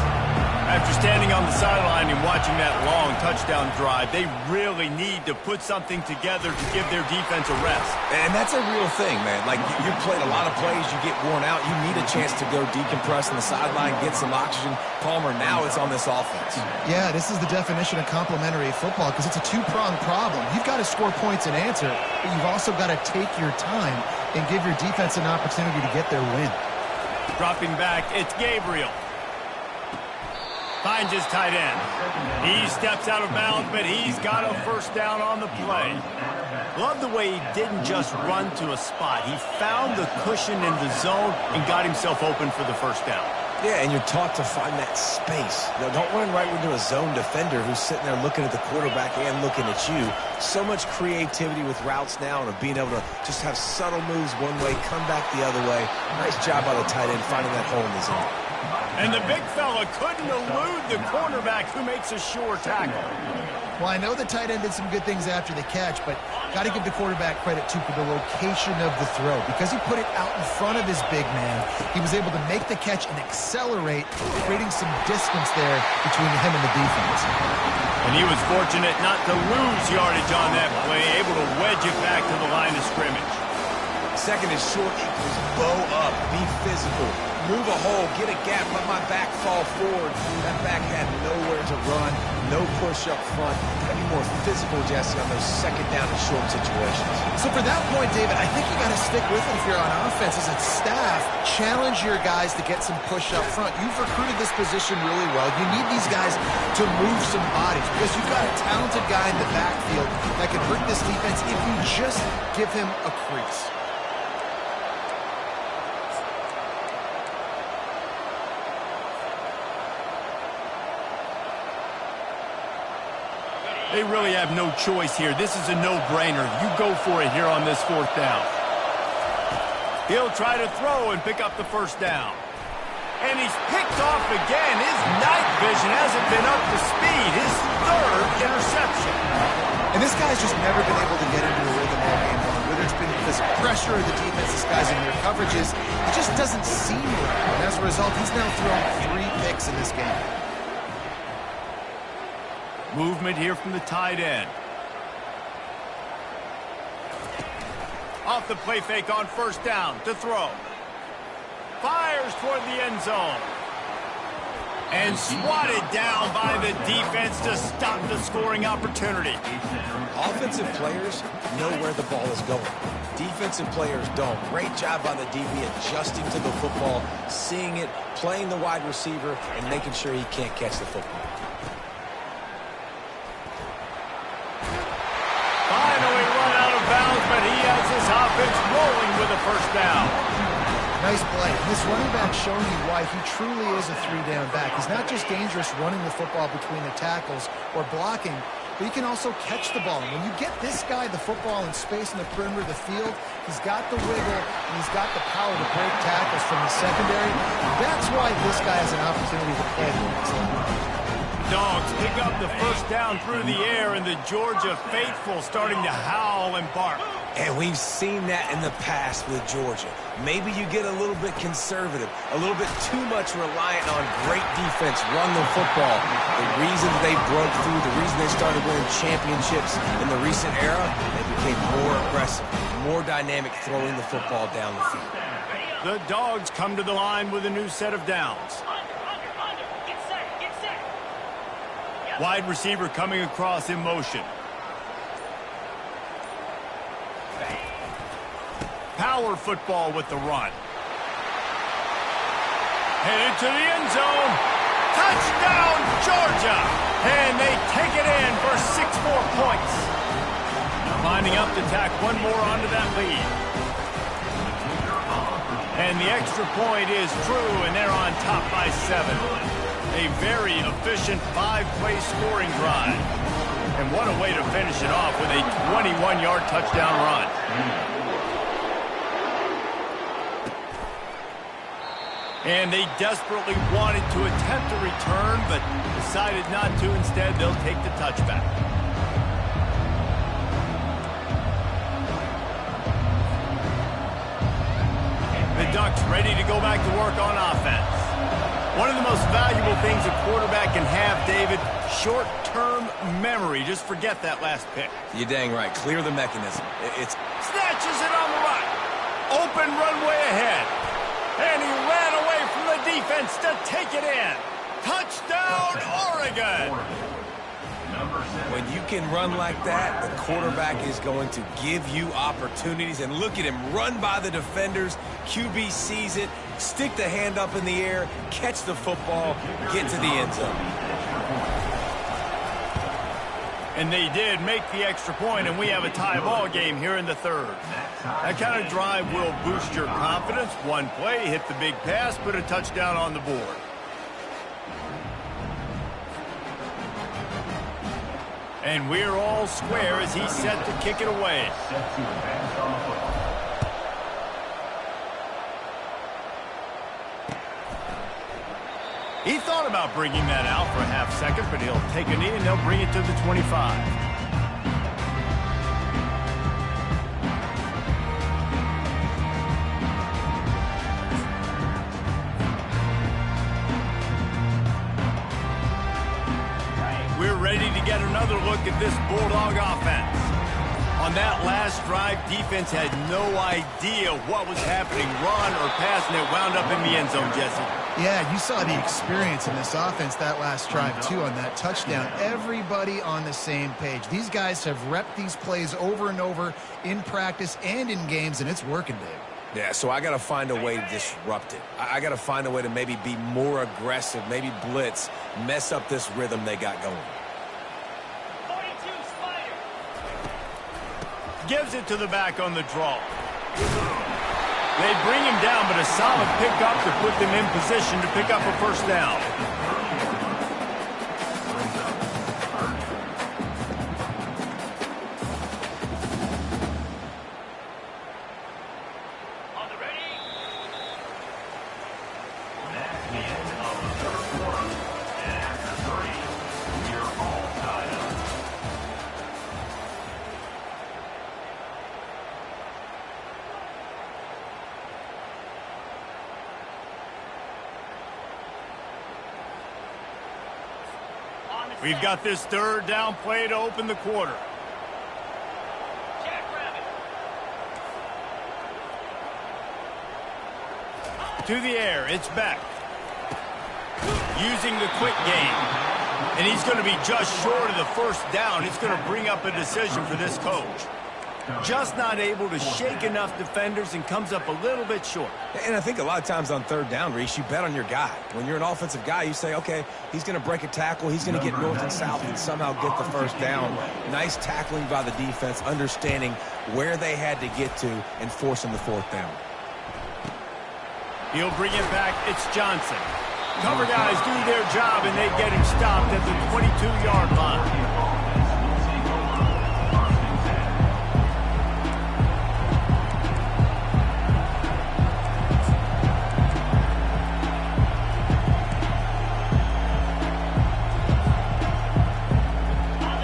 After standing on the sideline and watching that long touchdown drive, they really need to put something together to give their defense a rest. And that's a real thing, man. Like, you played a lot of plays, you get worn out, you need a chance to go decompress on the sideline, get some oxygen. Palmer, now it's on this offense. Yeah, this is the definition of complementary football because it's a two-pronged problem. You've got to score points and answer, but you've also got to take your time and give your defense an opportunity to get their win. Dropping back, it's Gabriel. Finds his tight end. He steps out of bounds, but he's got a first down on the play. Love the way he didn't just run to a spot. He found the cushion in the zone and got himself open for the first down. Yeah, and you're taught to find that space. Now, don't run right into a zone defender who's sitting there looking at the quarterback and looking at you. So much creativity with routes now and of being able to just have subtle moves one way, come back the other way. Nice job by the tight end finding that hole in the zone. And the big fella couldn't elude the cornerback who makes a sure tackle. Well, I know the tight end did some good things after the catch, but got to give the quarterback credit, too, for the location of the throw. Because he put it out in front of his big man, he was able to make the catch and accelerate, creating some distance there between him and the defense. And he was fortunate not to lose yardage on that play, able to wedge it back to the line of scrimmage. Second is short equals bow up, be physical. Move a hole, get a gap, let my back fall forward. That back had nowhere to run, no push up front. Got to be more physical, Jesse, on those second down and short situations. So for that point, David, I think you got to stick with it if you're on offense as a staff. Challenge your guys to get some push up front. You've recruited this position really well. You need these guys to move some bodies because you've got a talented guy in the backfield that can hurt this defense if you just give him a crease. They really have no choice here. This is a no-brainer. You go for it here on this fourth down. He'll try to throw and pick up the first down. And he's picked off again. His night vision hasn't been up to speed. His third interception. And this guy's just never been able to get into a rhythm all game long. Whether it's been physical pressure or the defense disguising their coverages, it just doesn't seem right. And as a result, he's now thrown 3 picks in this game. Movement here from the tight end. Off the play fake on first down to throw. Fires toward the end zone. And swatted down by the defense to stop the scoring opportunity. Offensive players know where the ball is going. Defensive players don't. Great job by the DB adjusting to the football, seeing it, playing the wide receiver, and making sure he can't catch the football. Finally run out of bounds, but he has his offense rolling with a first down. Nice play. This running back showing you why he truly is a 3-down back. He's not just dangerous running the football between the tackles or blocking, but he can also catch the ball. And when you get this guy the football in space in the perimeter of the field, he's got the wiggle and he's got the power to break tackles from the secondary. That's why this guy has an opportunity to play the next level. Dogs pick up the first down through the air, and the Georgia faithful starting to howl and bark. And we've seen that in the past with Georgia. Maybe you get a little bit conservative, a little bit too much reliant on great defense, run the football. The reason they broke through, the reason they started winning championships in the recent era, they became more aggressive, more dynamic throwing the football down the field. The Dogs come to the line with a new set of downs. Wide receiver coming across in motion. Power football with the run. Headed to the end zone. Touchdown, Georgia! And they take it in for 6 more points. Lining up to tack one more onto that lead. And the extra point is true, and they're on top by 7. A very efficient 5-play scoring drive. And what a way to finish it off with a 21-yard touchdown run. And they desperately wanted to attempt a return, but decided not to. Instead, they'll take the touchback. The Ducks ready to go back to work on offense. One of the most valuable things a quarterback can have, David. Short-term memory. Just forget that last pick. You're dang right. Clear the mechanism. It's Snatches it on the right. Open runway ahead. And he ran away from the defense to take it in. Touchdown, Oregon! when you can run like that, the quarterback is going to give you opportunities. And look at him run by the defenders. QB sees it, stick the hand up in the air, catch the football, get to the end zone. And they did make the extra point, and we have a tie ball game here in the third. That kind of drive will boost your confidence. One play, hit the big pass, put a touchdown on the board. And we're all square as he's set to kick it away. Set to advance on the football. He thought about bringing that out for a half second, but he'll take a knee and they'll bring it to the 25. We're ready to get another look at this Bulldog offense. On that last drive, defense had no idea what was happening, run or pass, and it wound up in the end zone, Jesse. Yeah, you saw the experience in this offense that last drive, too, on that touchdown. Everybody on the same page. These guys have repped these plays over and over in practice and in games, and it's working, Dave. Yeah, so I got to find a way to disrupt it. I got to find a way to maybe be more aggressive, maybe blitz, mess up this rhythm they got going. Gives it to the back on the draw. They bring him down, but a solid pickup to put them in position to pick up a first down. That's the end of the third quarter. And after 3, we're all tied up. We've got this third down play to open the quarter. To the air, it's back. Using the quick game. And he's going to be just short of the first down. It's going to bring up a decision for this coach. Just not able to shake enough defenders and comes up a little bit short. And I think a lot of times on third down, Reese, you bet on your guy. When you're an offensive guy, you say, okay, he's going to break a tackle. He's going to get north and south and somehow get the first down. Nice tackling by the defense, understanding where they had to get to and forcing the fourth down. He'll bring it back. It's Johnson. Cover guys do their job, and they get him stopped at the 22-yard line.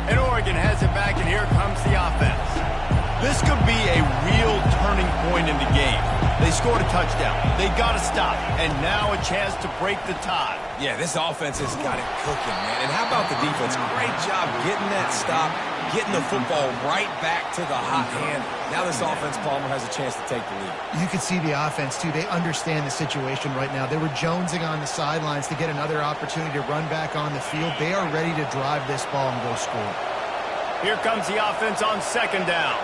And Oregon has it back, and here comes the offense. This could be a real turning point in the game. They scored a touchdown. They got to stop. And now a chance to break the tie. Yeah, this offense has got it cooking, man. And how about the defense? Great job getting that stop, getting the football right back to the hot hand. Now this offense, Palmer, has a chance to take the lead. You can see the offense, too. They understand the situation right now. They were jonesing on the sidelines to get another opportunity to run back on the field. They are ready to drive this ball and go score. Here comes the offense on second down.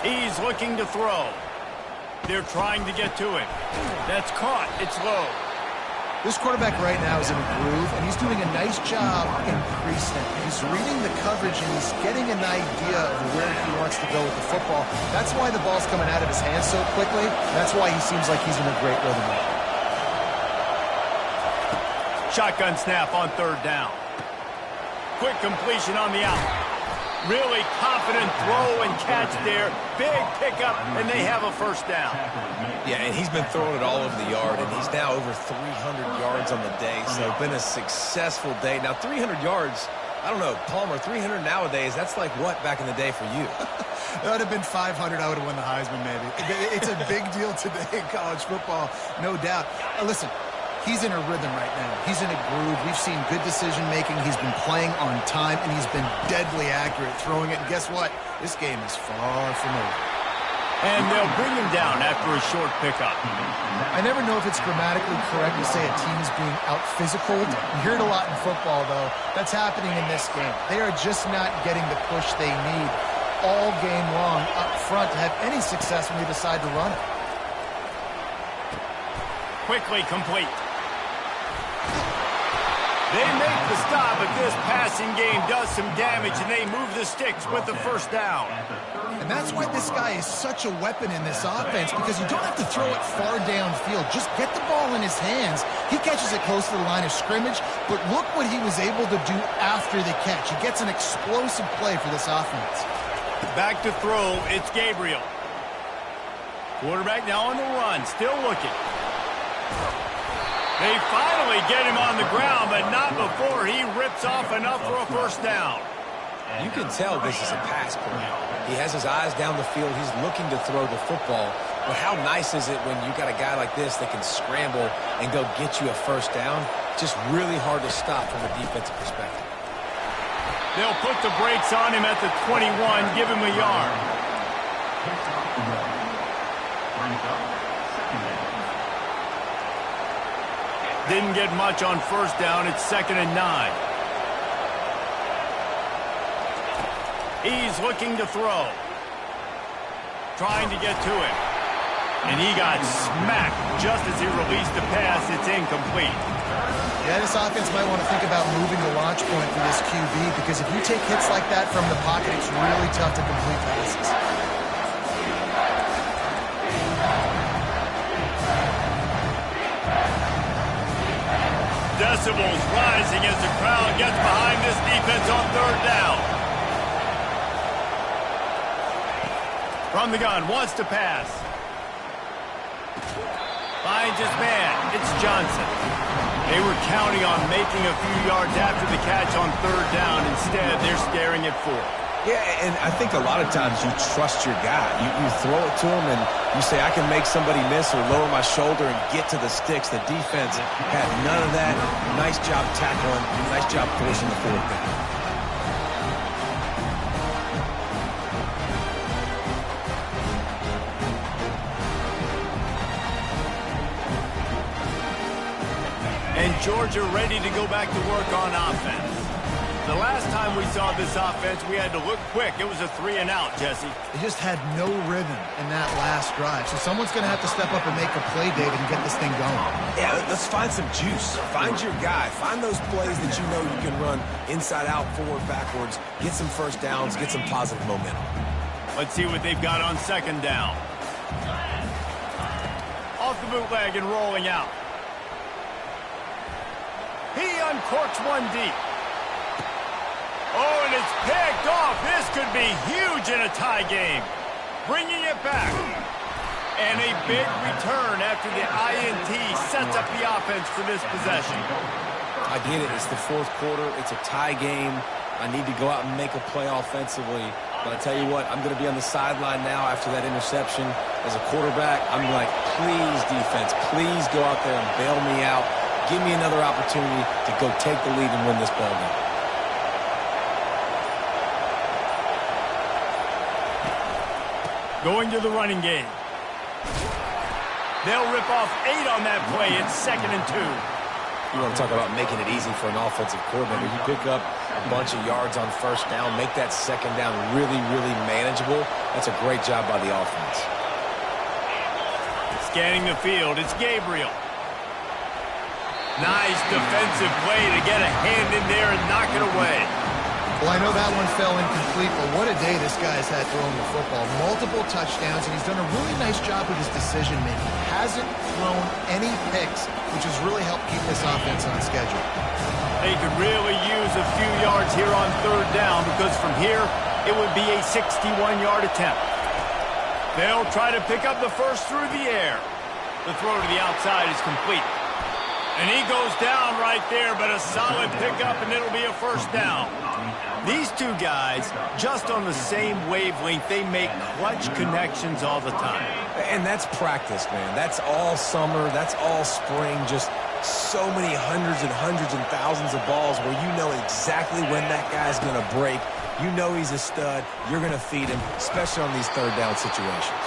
He's looking to throw. They're trying to get to him. That's caught. It's low. This quarterback right now is in a groove, and he's doing a nice job increasing it. He's reading the coverage, and he's getting an idea of where he wants to go with the football. That's why the ball's coming out of his hands so quickly. That's why he seems like he's in a great rhythm. Shotgun snap on third down. Quick completion on the out. Really confident throw and catch there. Big pickup, and they have a first down. Yeah, and he's been throwing it all over the yard, and he's now over 300 yards on the day. So it's been a successful day. Now, 300 yards, I don't know, Palmer, 300 nowadays, that's like what back in the day for you? That would have been 500. I would have won the Heisman, maybe. It's a big deal today in college football, no doubt. Listen, He's in a rhythm right now. He's in a groove. We've seen good decision-making. He's been playing on time, and he's been deadly accurate throwing it. And guess what? This game is far from over. And they'll bring him down after a short pickup. I never know if it's grammatically correct to say a team is being out-physicaled. You hear it a lot in football, though. That's happening in this game. They are just not getting the push they need all game long up front to have any success when they decide to run it. Quickly complete. They make the stop, but this passing game does some damage, and they move the sticks with the first down. And that's why this guy is such a weapon in this offense, because you don't have to throw it far downfield. Just get the ball in his hands. He catches it close to the line of scrimmage, but look what he was able to do after the catch. He gets an explosive play for this offense. Back to throw, it's Gabriel. Quarterback now on the run, still looking. They finally get him on the ground, but not before he rips off enough for a first down. You can tell this is a pass play. He has his eyes down the field. He's looking to throw the football. But how nice is it when you got a guy like this that can scramble and go get you a first down? Just really hard to stop from a defensive perspective. They'll put the brakes on him at the 21, give him a yard. Didn't get much on first down. It's 2nd and 9. He's looking to throw. Trying to get to him. And he got smacked just as he released the pass. It's incomplete. Yeah, this offense might want to think about moving the launch point for this QB, because if you take hits like that from the pocket, it's really tough to complete passes. Decibels rising as the crowd gets behind this defense on 3rd down. From the gun, wants to pass. Finds his man. It's Johnson. They were counting on making a few yards after the catch on 3rd down. Instead, they're staring at 4. Yeah, and I think a lot of times you trust your guy. You throw it to him and you say, I can make somebody miss or lower my shoulder and get to the sticks. The defense had none of that. Nice job tackling. Nice job forcing the 4th down. And Georgia ready to go back to work on offense. The last time we saw this offense, we had to look quick. It was a 3-and-out, Jesse. They just had no rhythm in that last drive. So someone's going to have to step up and make a play, David, and get this thing going. Yeah, let's find some juice. Find your guy. Find those plays that you know you can run inside out, forward, backwards. Get some first downs. Get some positive momentum. Let's see what they've got on 2nd down. Off the bootleg and rolling out. He uncorks one deep. Oh, and it's picked off. This could be huge in a tie game. Bringing it back. And a big return after the INT sets up the offense for this possession. I get it. It's the 4th quarter. It's a tie game. I need to go out and make a play offensively. But I tell you what, I'm going to be on the sideline now after that interception. As a quarterback, I'm like, please, defense, please go out there and bail me out. Give me another opportunity to go take the lead and win this ball game. Going to the running game. They'll rip off 8 on that play. It's 2nd and 2. You want to talk about making it easy for an offensive coordinator. You pick up a bunch of yards on first down, make that 2nd down really, really manageable. That's a great job by the offense. Scanning the field, it's Gabriel. Nice defensive play to get a hand in there and knock it away. Well, I know that one fell incomplete, but what a day this guy's had throwing the football. Multiple touchdowns, and he's done a really nice job with his decision-making. Hasn't thrown any picks, which has really helped keep this offense on schedule. They could really use a few yards here on 3rd down, because from here, it would be a 61-yard attempt. They'll try to pick up the first through the air. The throw to the outside is complete. And he goes down right there, but a solid pickup, and it'll be a first down. These two guys, just on the same wavelength, they make clutch connections all the time. And that's practice, man. That's all summer. That's all spring. Just so many hundreds and thousands of balls where you know exactly when that guy's going to break. You know he's a stud. You're going to feed him, especially on these third down situations.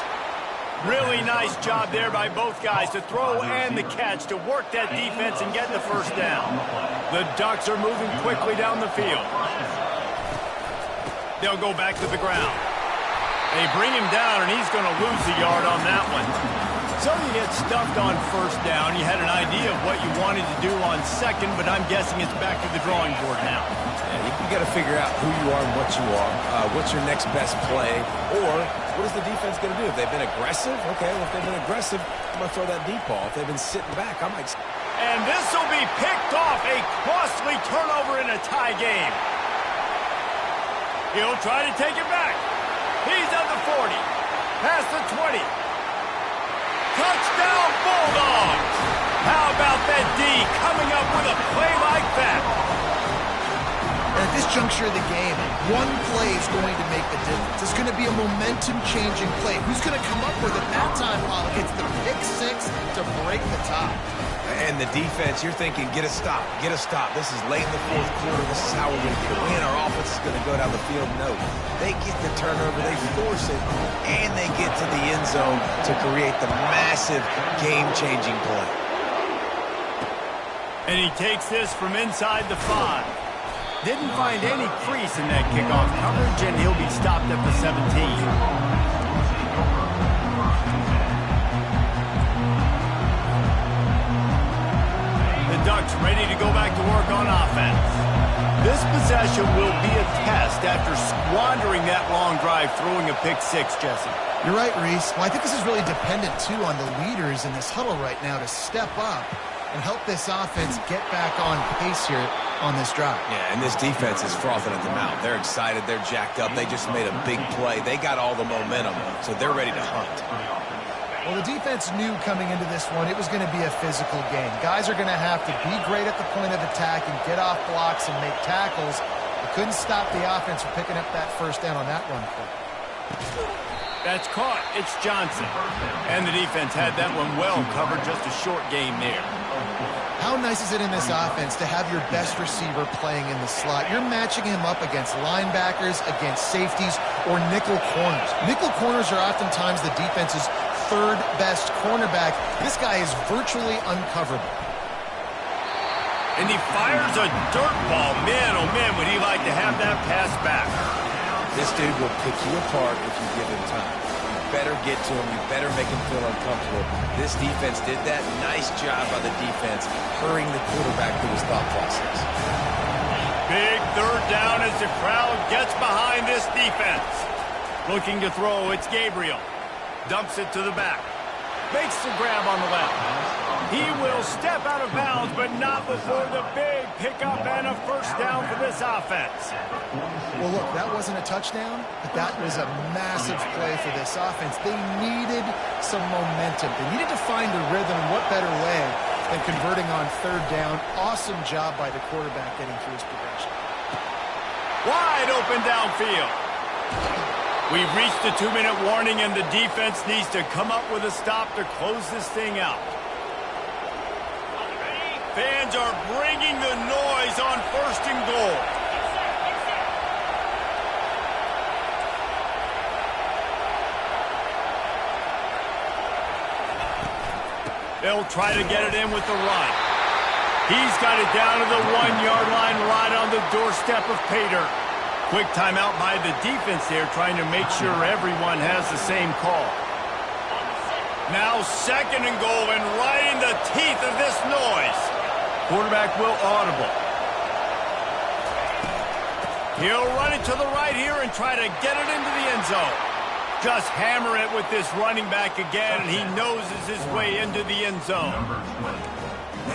Really nice job there by both guys to throw and the catch to work that defense and get the first down. The Ducks are moving quickly down the field. They'll go back to the ground. They bring him down, and he's going to lose a yard on that one. So you get stuffed on first down. You had an idea of what you wanted to do on second, but I'm guessing it's back to the drawing board now. Yeah, you got to figure out who you are and what you are. What's your next best play? Or what is the defense going to do? If they've been aggressive, okay, well, if they've been aggressive, I'm going to throw that deep ball. If they've been sitting back, I might... And this will be picked off. A costly turnover in a tie game. He'll try to take it back. He's at the 40. Past the 20. Touchdown, Bulldogs! How about that D coming up with a play like that? And at this juncture of the game, one play is going to make the difference. It's going to be a momentum-changing play. Who's going to come up with it that time, Pollock? It's the pick six to break the tie. And the defense, you're thinking, get a stop, get a stop. This is late in the fourth quarter. This is how we're going to get a win. Our offense is going to go down the field. No, they get the turnover, they force it, and they get to the end zone to create the massive game-changing play. And he takes this from inside the 5. Didn't find any crease in that kickoff coverage, and he'll be stopped at the 17. Ducks ready to go back to work on offense. This possession will be a test after squandering that long drive throwing a pick six, Jesse. You're right, Reese. Well, I think this is really dependent, too, on the leaders in this huddle right now to step up and help this offense get back on pace here on this drive. Yeah, and this defense is frothing at the mouth. They're excited. They're jacked up. They just made a big play. They got all the momentum, so they're ready to hunt. Well, the defense knew coming into this one it was going to be a physical game. Guys are going to have to be great at the point of attack and get off blocks and make tackles. They couldn't stop the offense from picking up that first down on that run play. That's caught. It's Johnson. And the defense had that one well covered. Just a short game there. How nice is it in this offense to have your best receiver playing in the slot? You're matching him up against linebackers, against safeties, or nickel corners. Nickel corners are oftentimes the defense's third best cornerback. This guy is virtually uncoverable. And he fires a dirt ball. Man, oh man, would he like to have that pass back. This dude will pick you apart if you give him time. You better get to him. You better make him feel uncomfortable. This defense did that. Nice job by the defense, hurrying the quarterback through his thought process. Big third down as the crowd gets behind this defense. Looking to throw, it's Gabriel. Dumps it to the back. Makes the grab on the left. He will step out of bounds, but not before the big pickup and a first down for this offense. Well, look, that wasn't a touchdown, but that was a massive play for this offense. They needed some momentum. They needed to find a rhythm. What better way than converting on third down? Awesome job by the quarterback getting through his progression. Wide open downfield. We've reached the 2-minute warning, and the defense needs to come up with a stop to close this thing out. Fans are bringing the noise on first and goal. They'll try to get it in with the run. He's got it down to the 1-yard line right on the doorstep of Pater. Quick timeout by the defense there, trying to make sure everyone has the same call. Now second and goal, and right in the teeth of this noise. Quarterback will audible. He'll run it to the right here and try to get it into the end zone. Just hammer it with this running back again, and he noses his way into the end zone.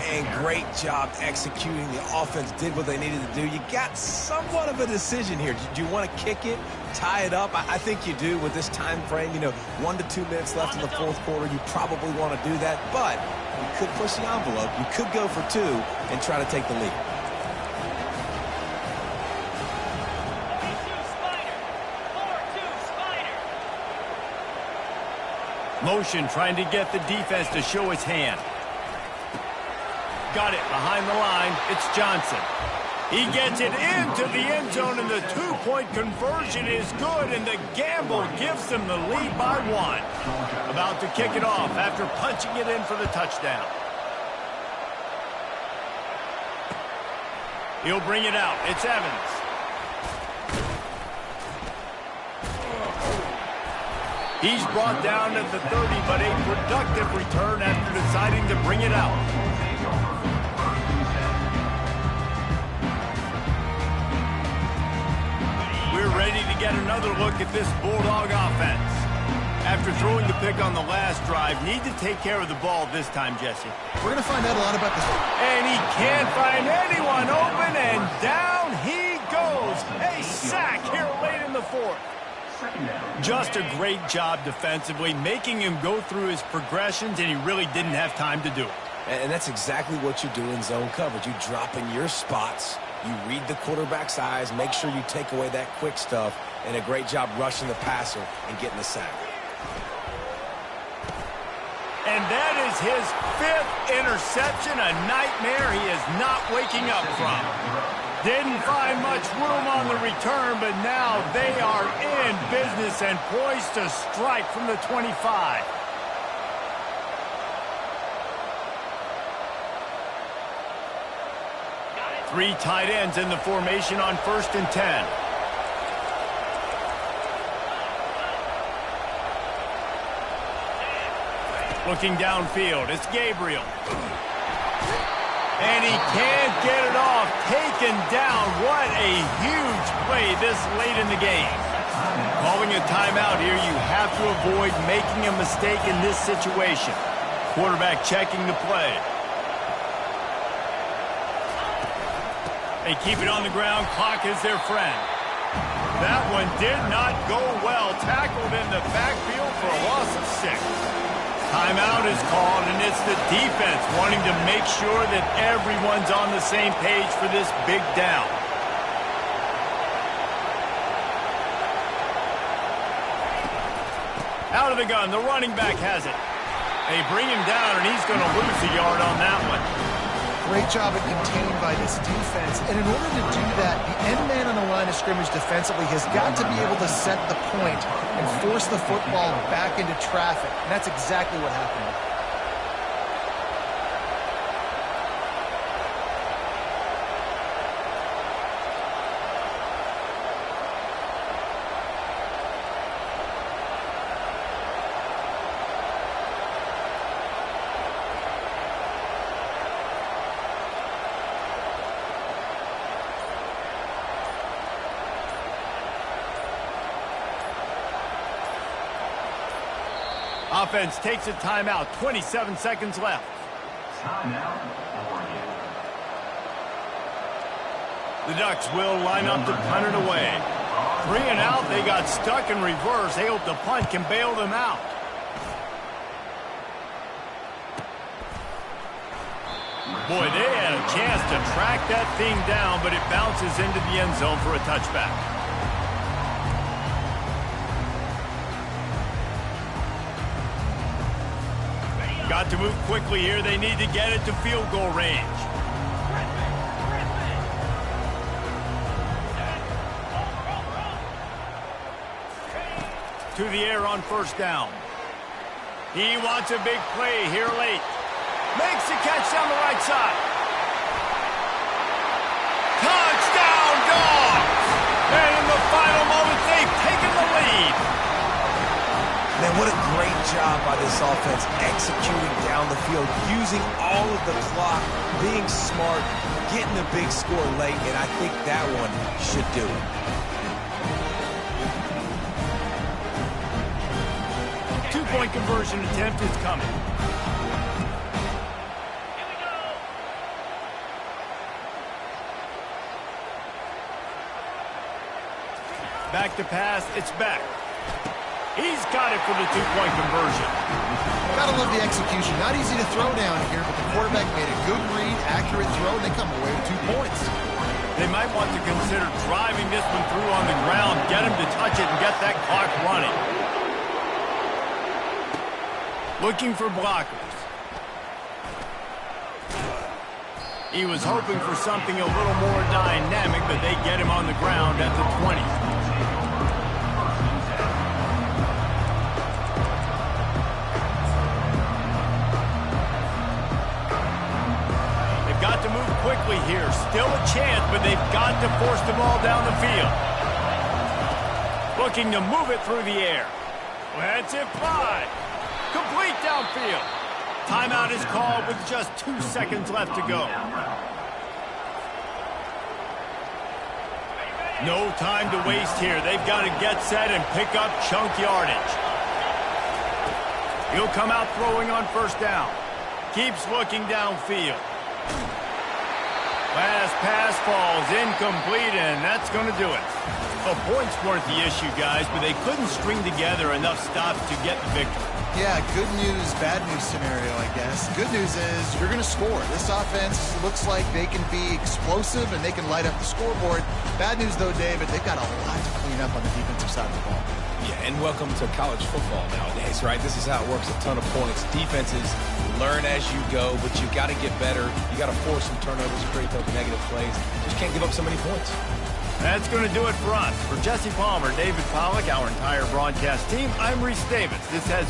And great job executing. The offense did what they needed to do. You got somewhat of a decision here. Do you want to kick it, tie it up? I think you do with this time frame. 1 to 2 minutes left in the fourth quarter. You probably want to do that, but you could push the envelope. You could go for 2 and try to take the lead. Motion trying to get the defense to show its hand. got it behind the line. It's Johnson. He gets it into the end zone, and the two-point conversion is good, and the gamble gives them the lead by 1. About to kick it off after punching it in for the touchdown. He'll bring it out. It's Evans. He's brought down at the 30, but a productive return after deciding to bring it out. We're ready to get another look at this Bulldog offense. After throwing the pick on the last drive, need to take care of the ball this time, Jesse. We're going to find out a lot about this. And he can't find anyone open, and down he goes. A sack here late in the fourth. Just a great job defensively, making him go through his progressions, and he really didn't have time to do it. And that's exactly what you do in zone coverage. You drop in your spots, you read the quarterback's eyes, make sure you take away that quick stuff, and a great job rushing the passer and getting the sack. And that is his 5th interception, a nightmare he is not waking up from. Didn't find much room on the return, but now they are in business and poised to strike from the 25. Three tight ends in the formation on 1st and 10. Looking downfield, it's Gabriel. And he can't get it off. Taken down. What a huge play this late in the game. Calling a timeout here, you have to avoid making a mistake in this situation. Quarterback checking the play. They keep it on the ground. Clock is their friend. That one did not go well. Tackled in the backfield for a loss of 6. Timeout is called, and it's the defense wanting to make sure that everyone's on the same page for this big down. Out of the gun, the running back has it. They bring him down, and he's going to lose a yard on that one. Great job at containing by this defense. And in order to do that, the end man on the line of scrimmage defensively has got to be able to set the point and force the football back into traffic. And that's exactly what happened. Offense takes a timeout. 27 seconds left. Timeout, Oregon. The Ducks will line up to punt it away. 3 and out. They got stuck in reverse. They hope the punt can bail them out. Boy, they had a chance to track that thing down, but it bounces into the end zone for a touchback. Got to move quickly here. They need to get it to field goal range. To the air on 1st down. He wants a big play here late. Makes the catch down the right side. Touchdown, Dogs! And in the final moments, they've taken the lead. Man, what a great job by this offense executing down the field, using all of the clock, being smart, getting the big score late, and I think that one should do it. Two-point conversion attempt is coming. Back to pass, it's back. He's got it for the two-point conversion. Gotta love the execution. Not easy to throw down here, but the quarterback made a good read, accurate throw, and they come away with 2 points. They might want to consider driving this one through on the ground, get him to touch it, and get that clock running. Looking for blockers. He was hoping for something a little more dynamic, but they get him on the ground at the 20. They've got to move quickly here. Still a chance, but they've got to force the ball down the field. Looking to move it through the air. That's it, 5. Complete downfield. Timeout is called with just 2 seconds left to go. No time to waste here. They've got to get set and pick up chunk yardage. He'll come out throwing on first down. Keeps looking downfield. Last pass falls incomplete, and that's going to do it. The points weren't the issue, guys, but they couldn't string together enough stops to get the victory. Yeah, good news, bad news scenario, I guess. Good news is you're going to score. This offense looks like they can be explosive and they can light up the scoreboard. Bad news, though, David, they've got a lot to clean up on the defensive side of the ball. Yeah, and welcome to college football nowadays, right? This is how it works, a ton of points. Defenses learn as you go, but you've got to get better. You got to force some turnovers, create those negative plays. Just can't give up so many points. That's going to do it for us. For Jesse Palmer, David Pollack, our entire broadcast team, I'm Reese Davis. This has